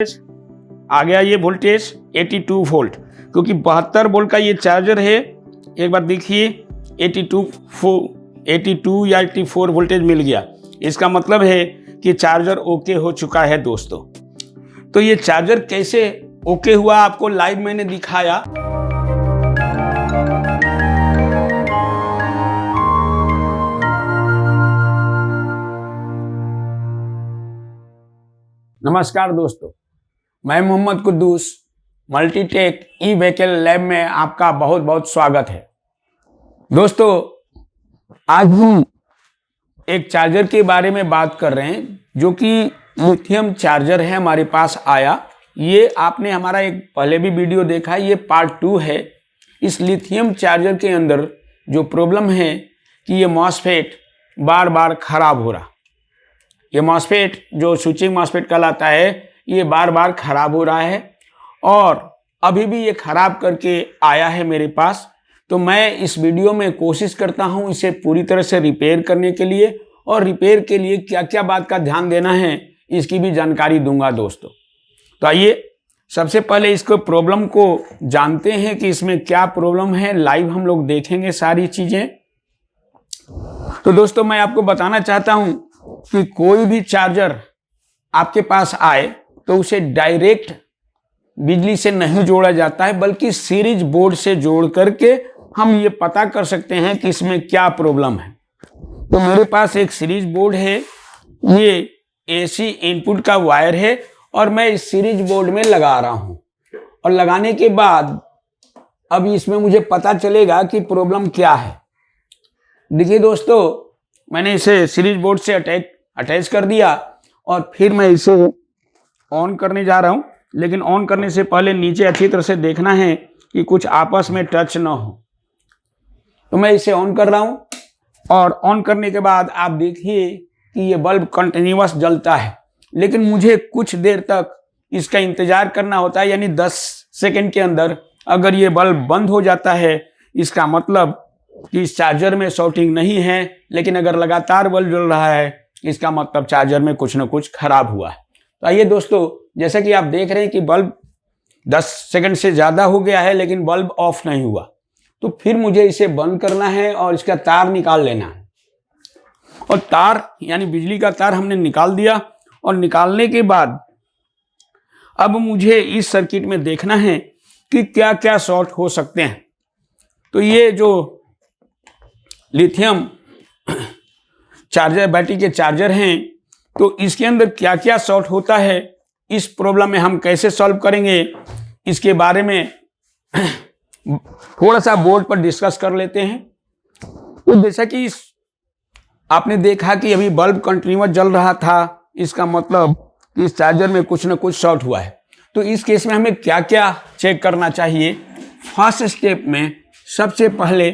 आ गया ये voltage 82 volt, क्योंकि 72 वोल्ट का ये चार्जर है। एक बार देखिए 82 या 84 वोल्टेज मिल गया। इसका मतलब है कि चार्जर ओके हो चुका है दोस्तों। तो ये चार्जर कैसे ओके हुआ आपको लाइव मैंने दिखाया। नमस्कार दोस्तों, मैं Mohammad Quddus Multitech e vehicle lab में आपका बहुत बहुत स्वागत है। दोस्तों, आज हम एक चार्जर के बारे में बात कर रहे हैं जो कि लिथियम चार्जर है, हमारे पास आया। ये आपने हमारा एक पहले भी वीडियो देखा है, ये पार्ट 2 है। इस लिथियम चार्जर के अंदर जो प्रॉब्लम है कि ये मॉसफेट बार बार खराब हो रहा। ये मॉसफेट जो स्विचिंग मॉसफेट कहलाता है, ये बार बार खराब हो रहा है और अभी भी ये खराब करके आया है मेरे पास। तो मैं इस वीडियो में कोशिश करता हूँ इसे पूरी तरह से रिपेयर करने के लिए, और रिपेयर के लिए क्या क्या बात का ध्यान देना है इसकी भी जानकारी दूंगा दोस्तों। तो आइए सबसे पहले इसको प्रॉब्लम को जानते हैं कि इसमें क्या प्रॉब्लम है। लाइव हम लोग देखेंगे सारी चीज़ें। तो दोस्तों, मैं आपको बताना चाहता हूँ कि कोई भी चार्जर आपके पास आए तो उसे डायरेक्ट बिजली से नहीं जोड़ा जाता है, बल्कि सीरीज बोर्ड से जोड़ करके हम ये पता कर सकते हैं कि इसमें क्या प्रॉब्लम है। तो मेरे पास एक सीरीज बोर्ड है, ये एसी इनपुट का वायर है और मैं इस सीरीज बोर्ड में लगा रहा हूँ। और लगाने के बाद अब इसमें मुझे पता चलेगा कि प्रॉब्लम क्या है। देखिए दोस्तों, मैंने इसे सीरीज बोर्ड से अटैच कर दिया और फिर मैं इसे ऑन करने जा रहा हूं। लेकिन ऑन करने से पहले नीचे अच्छी तरह से देखना है कि कुछ आपस में टच ना हो। तो मैं इसे ऑन कर रहा हूं और ऑन करने के बाद आप देखिए कि ये बल्ब कंटिन्यूअस जलता है, लेकिन मुझे कुछ देर तक इसका इंतजार करना होता है। यानी 10 सेकंड के अंदर अगर ये बल्ब बंद हो जाता है, इसका मतलब कि इस चार्जर में शॉर्टिंग नहीं है। लेकिन अगर लगातार बल्ब जल रहा है, इसका मतलब चार्जर में कुछ ना कुछ खराब हुआ है। तो आइए दोस्तों, जैसा कि आप देख रहे हैं कि बल्ब 10 सेकंड से ज़्यादा हो गया है लेकिन बल्ब ऑफ नहीं हुआ। तो फिर मुझे इसे बंद करना है और इसका तार निकाल लेना है। और तार यानी बिजली का तार हमने निकाल दिया। और निकालने के बाद अब मुझे इस सर्किट में देखना है कि क्या क्या शॉर्ट हो सकते हैं। तो ये जो लिथियम चार्जर बैटरी के चार्जर हैं, तो इसके अंदर क्या क्या शॉर्ट होता है, इस प्रॉब्लम में हम कैसे सॉल्व करेंगे, इसके बारे में थोड़ा सा बोर्ड पर डिस्कस कर लेते हैं। तो जैसा कि आपने देखा कि अभी बल्ब कंटिन्यूअस जल रहा था, इसका मतलब कि इस चार्जर में कुछ ना कुछ शॉर्ट हुआ है। तो इस केस में हमें क्या क्या चेक करना चाहिए। फर्स्ट स्टेप में सबसे पहले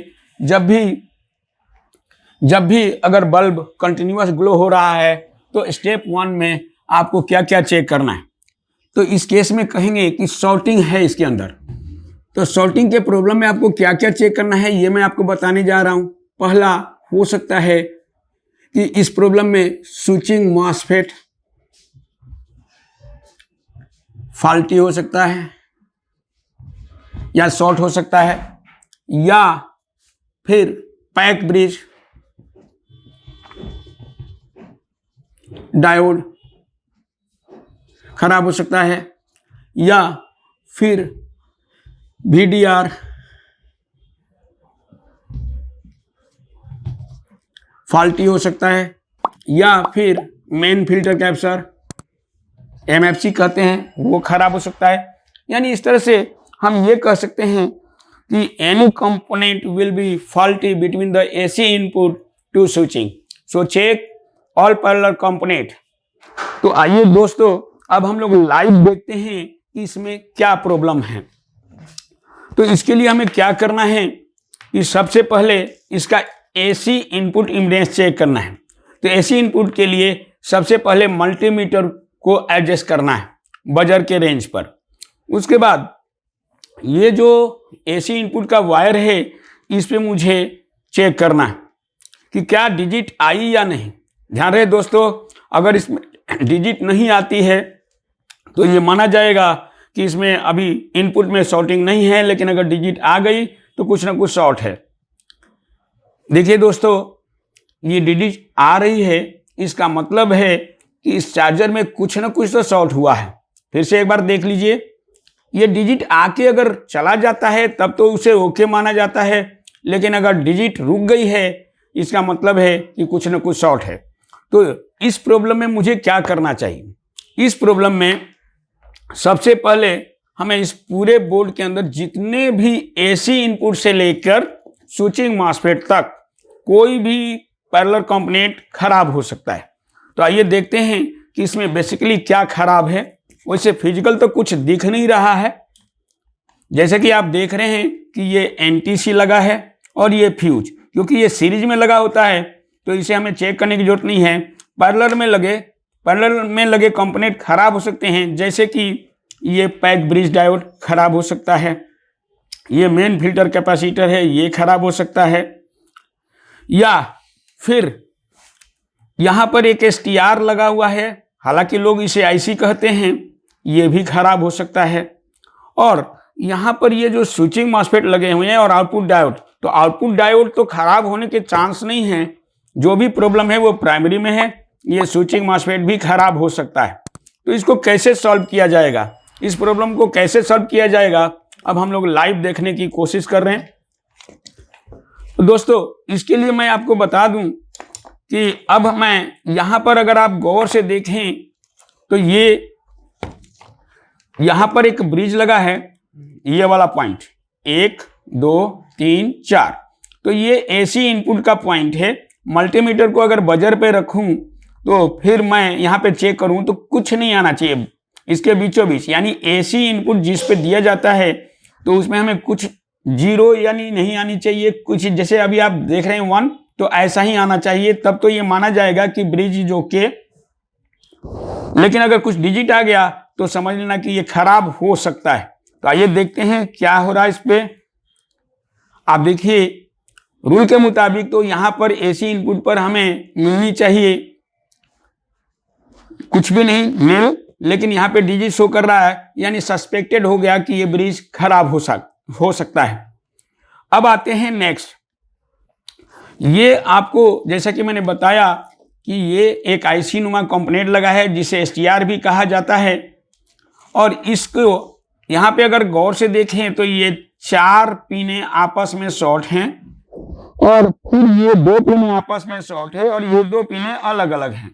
जब भी अगर बल्ब कंटिन्यूअस ग्लो हो रहा है, तो स्टेप 1 में आपको क्या क्या चेक करना है। तो इस केस में कहेंगे कि शॉर्टिंग है इसके अंदर। तो शॉर्टिंग के प्रॉब्लम में आपको क्या क्या चेक करना है, ये मैं आपको बताने जा रहा हूँ। पहला हो सकता है कि इस प्रॉब्लम में स्विचिंग मॉसफेट फॉल्टी हो सकता है या शॉर्ट हो सकता है, या फिर पैक ब्रिज डायोड खराब हो सकता है, या फिर VDR फॉल्टी हो सकता है, या फिर मेन फिल्टर कैप्चर MFC कहते हैं वो खराब हो सकता है। यानी इस तरह से हम ये कह सकते हैं कि any component will be faulty between the AC input to switching, so check all parallel component. तो आइए दोस्तों, अब हम लोग लाइव देखते हैं कि इसमें क्या प्रॉब्लम है। तो इसके लिए हमें क्या करना है कि सबसे पहले इसका AC इनपुट इम्पीडेंस चेक करना है। तो AC इनपुट के लिए सबसे पहले मल्टीमीटर को एडजस्ट करना है बजर के रेंज पर। उसके बाद ये जो AC इनपुट का वायर है, इस पे मुझे चेक करना है कि क्या डिजिट आई या नहीं। ध्यान रहे दोस्तों, अगर इसमें डिजिट नहीं आती है तो ये माना जाएगा कि इसमें अभी इनपुट में शॉर्टिंग नहीं है, लेकिन अगर डिजिट आ गई तो कुछ ना कुछ शॉर्ट है। देखिए दोस्तों, ये डिजिट आ रही है, इसका मतलब है कि इस चार्जर में कुछ ना कुछ तो शॉर्ट हुआ है। फिर से एक बार देख लीजिए, ये डिजिट आके अगर चला जाता है तब तो उसे ओके माना जाता है, लेकिन अगर डिजिट रुक गई है इसका मतलब है कि कुछ ना कुछ शॉर्ट है। तो इस प्रॉब्लम में मुझे क्या करना चाहिए? इस प्रॉब्लम में सबसे पहले हमें इस पूरे बोर्ड के अंदर जितने भी एसी इनपुट से लेकर स्विचिंग मॉसफेट तक कोई भी पैरेलल कंपोनेंट खराब हो सकता है। तो आइए देखते हैं कि इसमें बेसिकली क्या खराब है। वैसे फिजिकल तो कुछ दिख नहीं रहा है, जैसे कि आप देख रहे हैं कि ये एनटीसी लगा है और ये फ्यूज, क्योंकि ये सीरीज में लगा होता है तो इसे हमें चेक करने की जरूरत नहीं है। पैरेलल में लगे कंपोनेंट खराब हो सकते हैं, जैसे कि ये पैक ब्रिज डायोड खराब हो सकता है, ये मेन फिल्टर कैपेसिटर है ये खराब हो सकता है, या फिर यहाँ पर एक STR लगा हुआ है, हालांकि लोग इसे IC कहते हैं, ये भी खराब हो सकता है। और यहाँ पर ये जो स्विचिंग मॉसफेट लगे हुए हैं और आउटपुट डायोड, तो आउटपुट डायोड तो खराब होने के चांस नहीं है, जो भी प्रॉब्लम है वो प्राइमरी में है, ये स्विचिंग मॉसफेट भी खराब हो सकता है। तो इसको कैसे सॉल्व किया जाएगा, इस प्रॉब्लम को कैसे सॉल्व किया जाएगा, अब हम लोग लाइव देखने की कोशिश कर रहे हैं। तो दोस्तों, इसके लिए मैं आपको बता दूं कि अब मैं यहां पर अगर आप गौर से देखें तो ये यहां पर एक ब्रिज लगा है, ये वाला पॉइंट 1 2 3 4, तो ये एसी इनपुट का पॉइंट है। मल्टीमीटर को अगर बजर पे रखूं तो फिर मैं यहां पे चेक करूं तो कुछ नहीं आना चाहिए इसके बीचों बीच, यानी एसी इनपुट जिस पे दिया जाता है तो उसमें हमें कुछ जीरो यानी नहीं आनी चाहिए, कुछ जैसे अभी आप देख रहे हैं 1, तो ऐसा ही आना चाहिए, तब तो ये माना जाएगा कि ब्रिज इज ओके। लेकिन अगर कुछ डिजिट आ गया तो समझ लेना कि ये खराब हो सकता है। तो आइए देखते हैं क्या हो रहा है इस पे। आप देखिए, रूल के मुताबिक तो यहां पर एसी इनपुट पर हमें मिलनी चाहिए कुछ भी नहीं मिल, लेकिन यहाँ पे डिजिट शो कर रहा है, यानी सस्पेक्टेड हो गया कि ये ब्रिज खराब हो सकता है। अब आते हैं नेक्स्ट। ये आपको जैसा कि मैंने बताया कि ये एक IC नुमा कंपोनेंट लगा है जिसे STR भी कहा जाता है, और इसको यहाँ पे अगर गौर से देखें तो ये 4 पिने आपस में शॉर्ट हैं, और फिर ये 2 पिने आपस में शॉर्ट है, और ये 2 पिने अलग अलग हैं।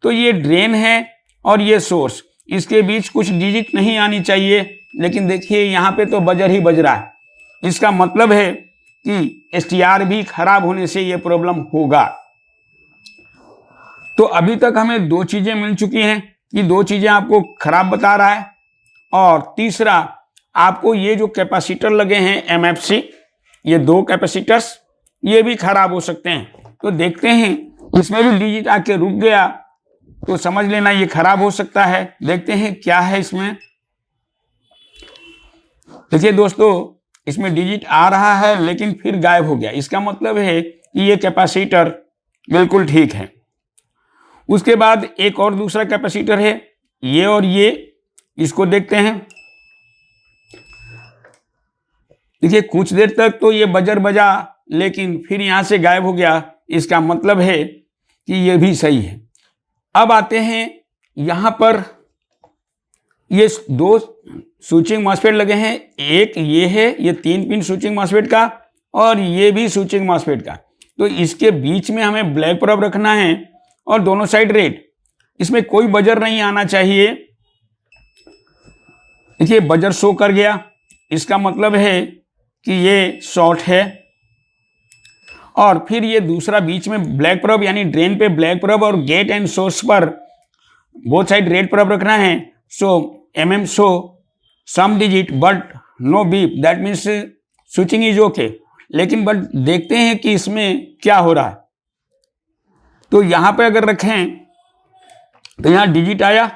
तो ये ड्रेन है और ये सोर्स, इसके बीच कुछ डिजिट नहीं आनी चाहिए, लेकिन देखिए यहाँ पे तो बजर ही बज रहा है। इसका मतलब है कि STR भी खराब होने से ये प्रॉब्लम होगा। तो अभी तक हमें 2 चीजें मिल चुकी हैं कि 2 चीजें आपको खराब बता रहा है, और तीसरा आपको ये जो कैपेसिटर लगे हैं MFC, ये 2 कैपेसिटर्स ये भी खराब हो सकते हैं। तो देखते हैं, इसमें भी डिजिट आके रुक गया तो समझ लेना ये खराब हो सकता है। देखते हैं क्या है इसमें। देखिए दोस्तों, इसमें डिजिट आ रहा है लेकिन फिर गायब हो गया, इसका मतलब है कि ये कैपेसिटर बिल्कुल ठीक है। उसके बाद एक और दूसरा कैपेसिटर है, ये और ये, इसको देखते हैं। देखिए कुछ देर तक तो ये बजर बजा, लेकिन फिर यहां से गायब हो गया, इसका मतलब है कि ये भी सही है। अब आते हैं यहां पर, ये 2 स्विचिंग मॉसफेट लगे हैं, एक ये है, ये 3 पिन स्विचिंग मॉसफेट का, और ये भी स्विचिंग मॉसफेट का। तो इसके बीच में हमें ब्लैक प्रोब रखना है और दोनों साइड रेड, इसमें कोई बजर नहीं आना चाहिए। देखिए बजर शो कर गया, इसका मतलब है कि ये शॉर्ट है। और फिर ये दूसरा बीच में ब्लैक प्रोब, यानी ड्रेन पे ब्लैक प्रोब और गेट एंड सोर्स पर बोथ साइड रेड प्रोब रखना है। So MM show some digit but no beep, that means switching is okay. लेकिन बट देखते हैं कि इसमें क्या हो रहा है। तो यहां पे अगर रखें तो यहां डिजिट आया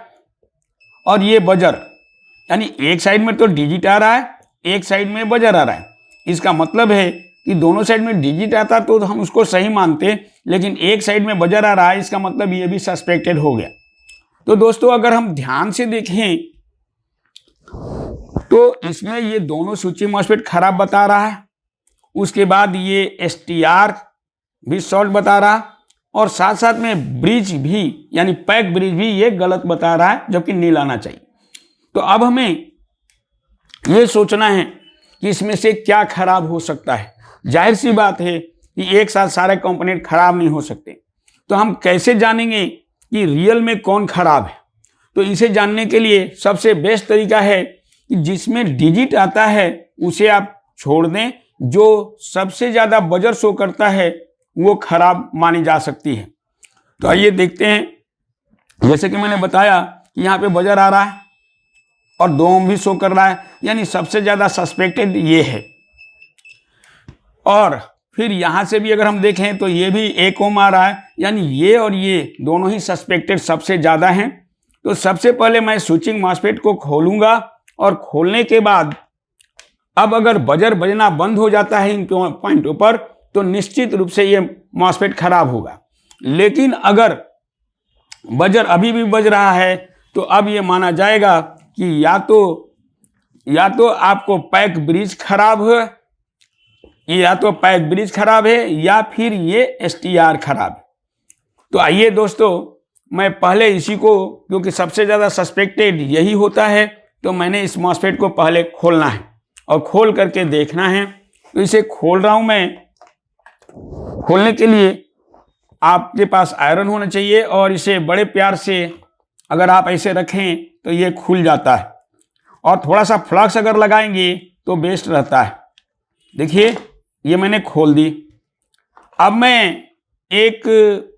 और ये बजर, यानी एक साइड में तो डिजिट आ रहा है, एक साइड में बजर आ रहा है। इसका मतलब है कि दोनों साइड में डिजिट आता तो हम उसको सही मानते, लेकिन एक साइड में बजर आ रहा है, इसका मतलब ये भी सस्पेक्टेड हो गया। तो दोस्तों अगर हम ध्यान से देखें तो इसमें ये दोनों स्विचिंग मॉस्फेट खराब बता रहा है, उसके बाद ये STR भी शॉर्ट बता रहा, और साथ साथ में ब्रिज भी यानी पैक ब्रिज भी ये गलत बता रहा है, जबकि नील आना चाहिए। तो अब हमें ये सोचना है कि इसमें से क्या खराब हो सकता है। जाहिर सी बात है कि एक साथ सारे कंपोनेंट खराब नहीं हो सकते, तो हम कैसे जानेंगे कि रियल में कौन खराब है? तो इसे जानने के लिए सबसे बेस्ट तरीका है कि जिसमें डिजिट आता है उसे आप छोड़ दें, जो सबसे ज़्यादा बजर शो करता है वो खराब मानी जा सकती है। तो आइए देखते हैं। जैसे कि मैंने बताया कि यहाँ पे बजर आ रहा है और 2 ओम भी शो कर रहा है, यानी सबसे ज़्यादा सस्पेक्टेड ये है। और फिर यहाँ से भी अगर हम देखें तो ये भी 1 ओम आ रहा है, यानी ये और ये दोनों ही सस्पेक्टेड सबसे ज़्यादा हैं। तो सबसे पहले मैं स्विचिंग मॉस्फेट को खोलूँगा, और खोलने के बाद अब अगर बजर बजना बंद हो जाता है इन पॉइंटों पर तो निश्चित रूप से ये मॉस्फेट खराब होगा। लेकिन अगर बजर अभी भी बज रहा है तो अब ये माना जाएगा कि या तो आपको पैक ब्रिज खराब है, या फिर ये STR खराब है। तो आइए दोस्तों, मैं पहले इसी को, क्योंकि सबसे ज़्यादा सस्पेक्टेड यही होता है, तो मैंने इस मॉस्फेट को पहले खोलना है और खोल करके देखना है। तो इसे खोल रहा हूँ मैं। खोलने के लिए आपके पास आयरन होना चाहिए, और इसे बड़े प्यार से अगर आप ऐसे रखें तो ये खुल जाता है, और थोड़ा सा फ्लक्स अगर लगाएंगे तो बेस्ट रहता है। देखिए ये मैंने खोल दी। अब मैं एक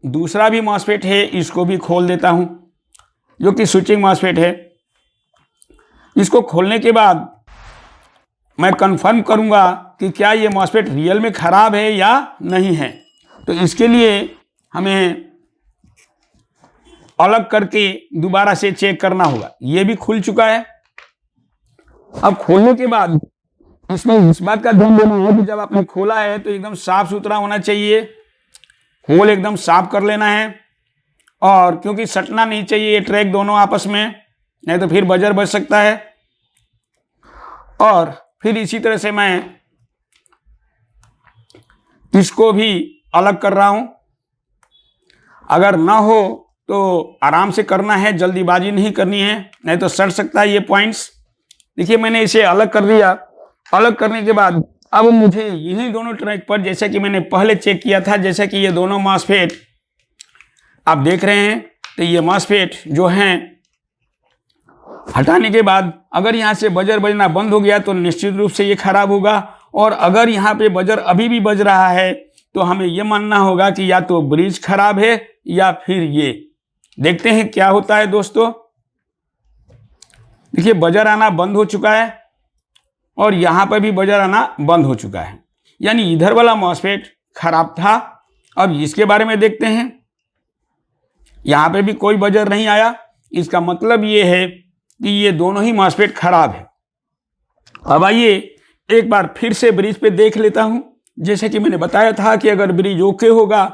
दूसरा भी मॉस्फेट है, इसको भी खोल देता हूँ, जो कि स्विचिंग मॉस्फेट है। इसको खोलने के बाद मैं कंफर्म करूँगा कि क्या ये मॉस्फेट रियल में ख़राब है या नहीं है। तो इसके लिए हमें अलग करके दोबारा से चेक करना होगा। ये भी खुल चुका है। अब खोलने के बाद इसमें इस बात का ध्यान देना है कि जब आपने खोला है तो एकदम साफ सुथरा होना चाहिए, होल एकदम साफ कर लेना है, और क्योंकि सटना नहीं चाहिए ये ट्रैक दोनों आपस में, नहीं तो फिर बजर बज सकता है। और फिर इसी तरह से मैं इसको भी अलग कर रहा हूं। अगर ना हो तो आराम से करना है, जल्दीबाजी नहीं करनी है, नहीं तो सट सकता है ये पॉइंट्स। देखिए मैंने इसे अलग कर दिया। अलग करने के बाद अब मुझे यही दोनों ट्रैक पर, जैसे कि मैंने पहले चेक किया था, जैसे कि ये दोनों मॉस्फेट आप देख रहे हैं, तो ये मॉस्फेट जो हैं हटाने के बाद अगर यहाँ से बजर बजना बंद हो गया तो निश्चित रूप से ये खराब होगा, और अगर यहाँ पे बजर अभी भी बज रहा है तो हमें ये मानना होगा कि या तो ब्रिज खराब है या फिर ये। देखते हैं क्या होता है दोस्तों। देखिए बजर आना बंद हो चुका है और यहाँ पर भी बजर आना बंद हो चुका है, यानी इधर वाला मॉस्फेट खराब था। अब इसके बारे में देखते हैं। यहाँ पे भी कोई बजर नहीं आया, इसका मतलब ये है कि ये दोनों ही मॉस्फेट खराब है। अब आइए एक बार फिर से ब्रिज पे देख लेता हूँ। जैसे कि मैंने बताया था कि अगर ब्रिज ओके होगा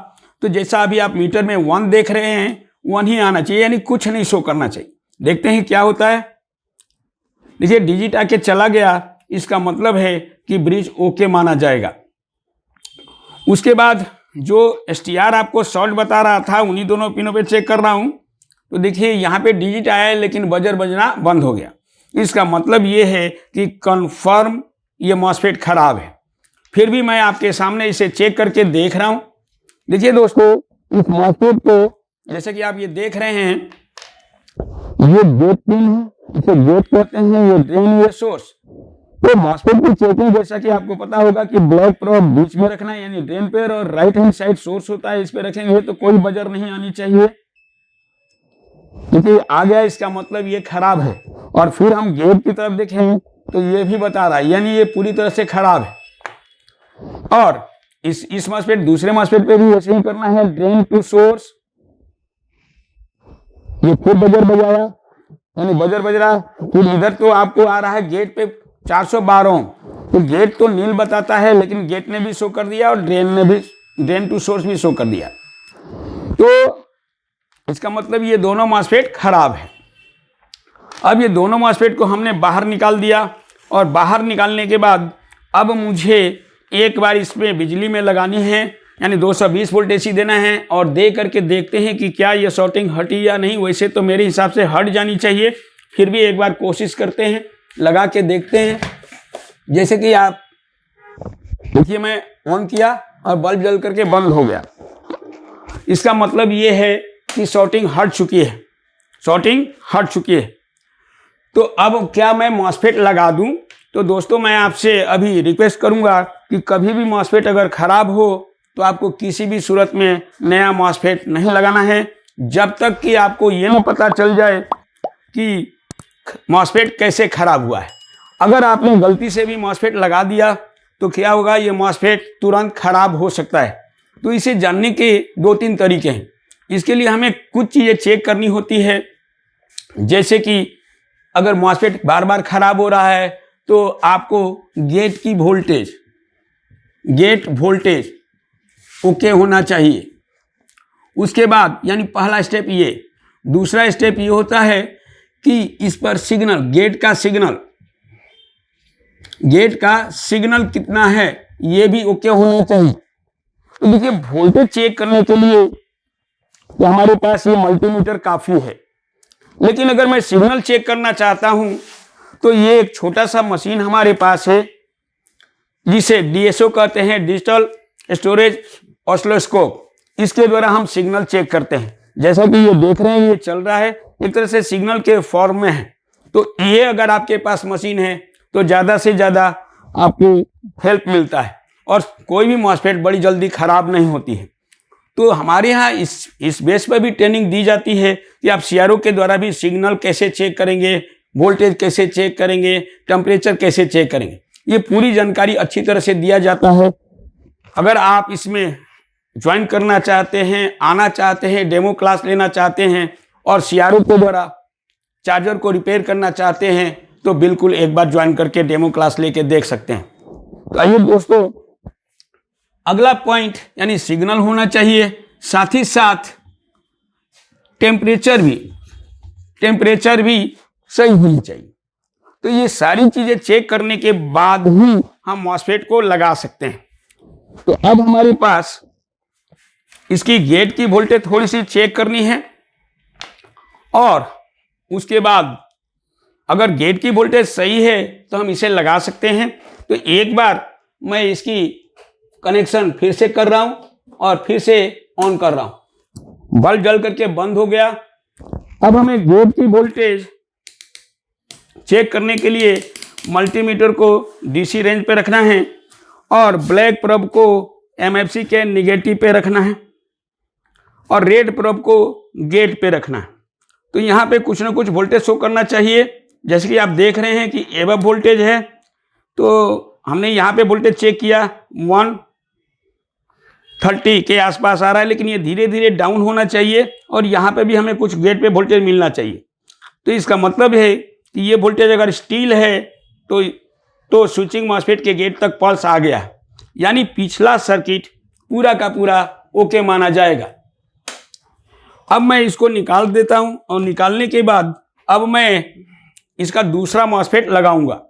तो जैसा अभी आप मीटर में 1 देख रहे हैं 1 ही आना चाहिए, यानी कुछ नहीं शो करना चाहिए। देखते हैं क्या होता है। देखिए डिजिट आके चला गया, इसका मतलब है कि ब्रिज ओके माना जाएगा। उसके बाद जो STR आपको शॉर्ट बता रहा था उन्हीं दोनों पिनों पे चेक कर रहा हूँ, तो देखिए यहाँ पे डिजिट आया है लेकिन बजर बजना बंद हो गया। इसका मतलब ये है कि कंफर्म ये मॉस्फेट खराब है। फिर भी मैं आपके सामने इसे चेक करके देख रहा हूँ। देखिए दोस्तों इस मॉस्फेट को जैसे कि आप ये देख रहे हैं, ये गेट पिन है, इसे गेट कहते हैं, ये ड्रेन, ये सोर्स। तो मॉस्फेट की चेकिंग जैसा कि आपको पता होगा कि ब्लैक प्रोब बीच में रखना है यानी ड्रेन पे, और राइट हैंड साइड सोर्स होता है, इस पे रखेंगे तो कोई बजर नहीं आनी चाहिए। क्योंकि आ गया इसका मतलब ये खराब है। और फिर हम गेट की तरफ देखें तो ये भी बता रहा है, यानी ये पूरी तरह से खराब है। और इस मॉस्फेट दूसरे मॉस्फेट पे भी ऐसे ही करना है, ड्रेन टू सोर्स। ये फिर बजर बजाया, यानी बजर बज रहा। फिर इधर तो आपको आ रहा है गेट पे 412, तो गेट तो नील बताता है लेकिन गेट ने भी शो कर दिया और ड्रेन ने भी, ड्रेन टू सोर्स भी शो कर दिया। तो इसका मतलब ये दोनों मॉसफेट खराब है। अब ये दोनों मॉसफेट को हमने बाहर निकाल दिया और बाहर निकालने के बाद अब मुझे एक बार इसमें बिजली में लगानी है, यानी 220 वोल्ट एसी देना है और दे करके देखते हैं कि क्या ये शॉर्टिंग हटी या नहीं। वैसे तो मेरे हिसाब से हट जानी चाहिए, फिर भी एक बार कोशिश करते हैं, लगा के देखते हैं। जैसे कि आप देखिए, मैं ऑन किया और बल्ब जल करके बंद हो गया। इसका मतलब ये है कि शॉर्टिंग हट चुकी है, शॉर्टिंग हट चुकी है। तो अब क्या मैं मॉसफेट लगा दूं? तो दोस्तों, मैं आपसे अभी रिक्वेस्ट करूंगा कि कभी भी मॉसफेट अगर ख़राब हो तो आपको किसी भी सूरत में नया मॉसफेट नहीं लगाना है, जब तक कि आपको ये ना पता चल जाए कि मॉसफेट कैसे ख़राब हुआ है। अगर आपने गलती से भी मॉसफेट लगा दिया तो क्या होगा, ये मॉसफेट तुरंत ख़राब हो सकता है। तो इसे जानने के 2-3 तरीके हैं। इसके लिए हमें कुछ चीज़ें चेक करनी होती है, जैसे कि अगर मॉसफेट बार बार ख़राब हो रहा है तो आपको गेट वोल्टेज ओके होना चाहिए। उसके बाद यानी पहला स्टेप ये। दूसरा स्टेप ये होता है कि इस पर सिग्नल, गेट का सिग्नल कितना है ये भी ओके होना चाहिए। तो देखिए, वोल्टेज चेक करने के लिए तो हमारे पास ये मल्टीमीटर काफ़ी है, लेकिन अगर मैं सिग्नल चेक करना चाहता हूं तो ये एक छोटा सा मशीन हमारे पास है जिसे DSO कहते हैं, डिजिटल स्टोरेज ऑसिलोस्कोप। इसके द्वारा हम सिग्नल चेक करते हैं। जैसा कि ये देख रहे हैं, ये चल रहा है, एक तरह से सिग्नल के फॉर्म में है। तो ये अगर आपके पास मशीन है तो ज़्यादा से ज़्यादा आपको हेल्प मिलता है और कोई भी मॉसफेट बड़ी जल्दी ख़राब नहीं होती है। तो हमारे यहाँ इस बेस पर भी ट्रेनिंग दी जाती है कि आप CRO के द्वारा भी सिग्नल कैसे चेक करेंगे, वोल्टेज कैसे चेक करेंगे, टेम्परेचर कैसे चेक करेंगे, ये पूरी जानकारी अच्छी तरह से दिया जाता है। अगर आप इसमें ज्वाइन करना चाहते हैं, आना चाहते हैं, डेमो क्लास लेना चाहते हैं और CRO के द्वारा चार्जर को रिपेयर करना चाहते हैं तो बिल्कुल एक बार ज्वाइन करके डेमो क्लास लेके देख सकते हैं। तो आइए दोस्तों, अगला पॉइंट यानी सिग्नल होना चाहिए, साथ ही साथ टेम्परेचर भी सही होनी चाहिए। तो ये सारी चीज़ें चेक करने के बाद ही हम मॉसफेट को लगा सकते हैं। तो अब हमारे पास इसकी गेट की वोल्टेज थोड़ी सी चेक करनी है और उसके बाद अगर गेट की वोल्टेज सही है तो हम इसे लगा सकते हैं। तो एक बार मैं इसकी कनेक्शन फिर से कर रहा हूं और फिर से ऑन कर रहा हूं। बल्ब जल करके बंद हो गया। अब हमें गेट की वोल्टेज चेक करने के लिए मल्टीमीटर को DC रेंज पे रखना है और ब्लैक प्रोब को MFC के निगेटिव पे रखना है और रेड प्रोब को गेट पे रखना है। तो यहाँ पे कुछ ना कुछ वोल्टेज शो करना चाहिए। जैसे कि आप देख रहे हैं कि एबव वोल्टेज है, तो हमने यहाँ पे वोल्टेज चेक किया 130 के आसपास आ रहा है, लेकिन ये धीरे धीरे डाउन होना चाहिए और यहाँ पे भी हमें कुछ गेट पे वोल्टेज मिलना चाहिए। तो इसका मतलब है कि ये वोल्टेज अगर स्टील है तो स्विचिंग मॉसफेट के गेट तक पल्स आ गया, यानी पिछला सर्किट पूरा का पूरा ओके माना जाएगा। अब मैं इसको निकाल देता हूं और निकालने के बाद अब मैं इसका दूसरा मॉसफेट लगाऊंगा।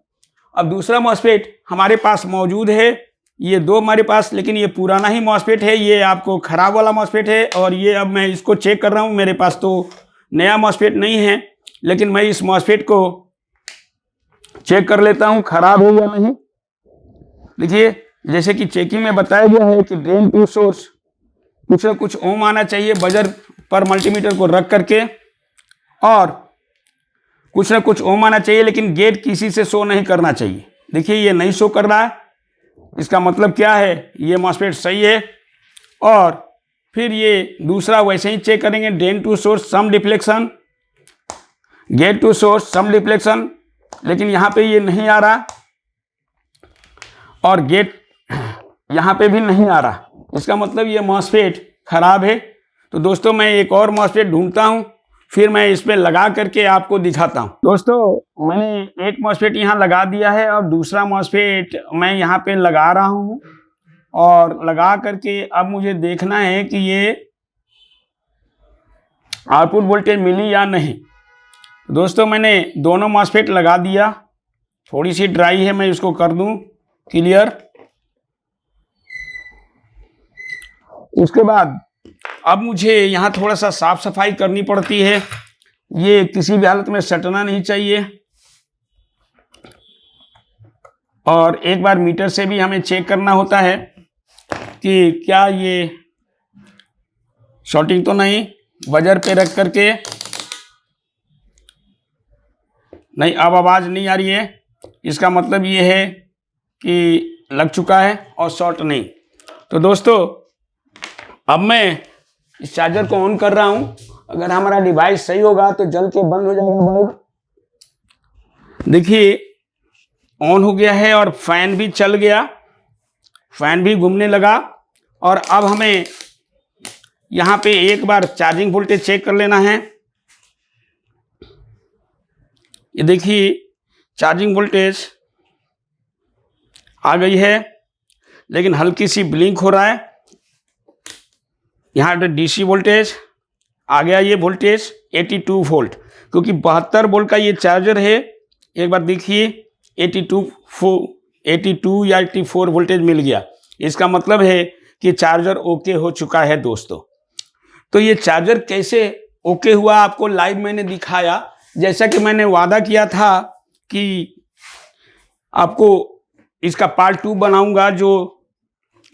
अब दूसरा मॉसफेट हमारे पास मौजूद है, ये दो हमारे पास, लेकिन ये पुराना ही मॉसफेट है, ये आपको खराब वाला मॉसफेट है और ये अब मैं इसको चेक कर रहा हूँ। मेरे पास तो नया मॉसफेट नहीं है, लेकिन मैं इस मॉसफेट को चेक कर लेता हूँ खराब है या नहीं। देखिए, जैसे कि चेकिंग में बताया गया है कि ड्रेन टू सोर्स कुछ ना कुछ ओम आना चाहिए बजर पर मल्टीमीटर को रख करके, और कुछ ना कुछ ओम आना चाहिए, लेकिन गेट किसी से शो नहीं करना चाहिए। देखिए, ये नहीं शो कर रहा है, इसका मतलब क्या है, ये मॉसफेट सही है। और फिर ये दूसरा वैसे ही चेक करेंगे, drain to source some deflection, gate to source some deflection, लेकिन यहाँ पे ये नहीं आ रहा और गेट यहाँ पे भी नहीं आ रहा। इसका मतलब ये मॉसफेट खराब है। तो दोस्तों, मैं एक और मॉसफेट ढूंढता हूँ, फिर मैं इस पर लगा करके आपको दिखाता हूँ। दोस्तों, मैंने एक मॉसफेट यहाँ लगा दिया है और दूसरा मॉसफेट मैं यहाँ पे लगा रहा हूँ, और लगा करके अब मुझे देखना है कि ये आउटपुट वोल्टेज मिली या नहीं। दोस्तों मैंने दोनों मॉसफेट लगा दिया, थोड़ी सी ड्राई है, मैं इसको कर दूं क्लियर। उसके बाद अब मुझे यहाँ थोड़ा सा साफ सफाई करनी पड़ती है, ये किसी भी हालत में सटना नहीं चाहिए। और एक बार मीटर से भी हमें चेक करना होता है कि क्या ये शॉर्टिंग तो नहीं। बजर पे रख करके, नहीं अब आवाज़ नहीं आ रही है, इसका मतलब ये है कि लग चुका है और शॉर्ट नहीं। तो दोस्तों अब मैं इस चार्जर को ऑन कर रहा हूँ। अगर हमारा डिवाइस सही होगा तो जल के बंद हो जाएगा बल्ब। देखिए ऑन हो गया है और फैन भी चल गया, फैन भी घूमने लगा। और अब हमें यहाँ पे एक बार चार्जिंग वोल्टेज चेक कर लेना है। ये देखिए चार्जिंग वोल्टेज आ गई है, लेकिन हल्की सी ब्लिंक हो रहा है। यहाँ पे डीसी वोल्टेज आ गया, ये वोल्टेज 82 वोल्ट, क्योंकि 72 वोल्ट का ये चार्जर है। एक बार देखिए 82 या 84 वोल्टेज मिल गया। इसका मतलब है कि चार्जर ओके हो चुका है दोस्तों। तो ये चार्जर कैसे ओके हुआ आपको लाइव मैंने दिखाया। जैसा कि मैंने वादा किया था कि आपको इसका पार्ट 2 बनाऊंगा, जो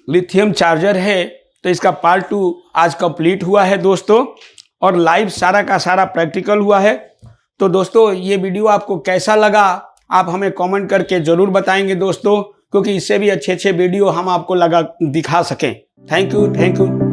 लिथियम चार्जर है। तो इसका पार्ट 2 आज कंप्लीट हुआ है दोस्तों, और लाइव सारा का सारा प्रैक्टिकल हुआ है। तो दोस्तों ये वीडियो आपको कैसा लगा आप हमें कमेंट करके ज़रूर बताएंगे दोस्तों, क्योंकि इससे भी अच्छे अच्छे वीडियो हम आपको दिखा सकें। Thank you.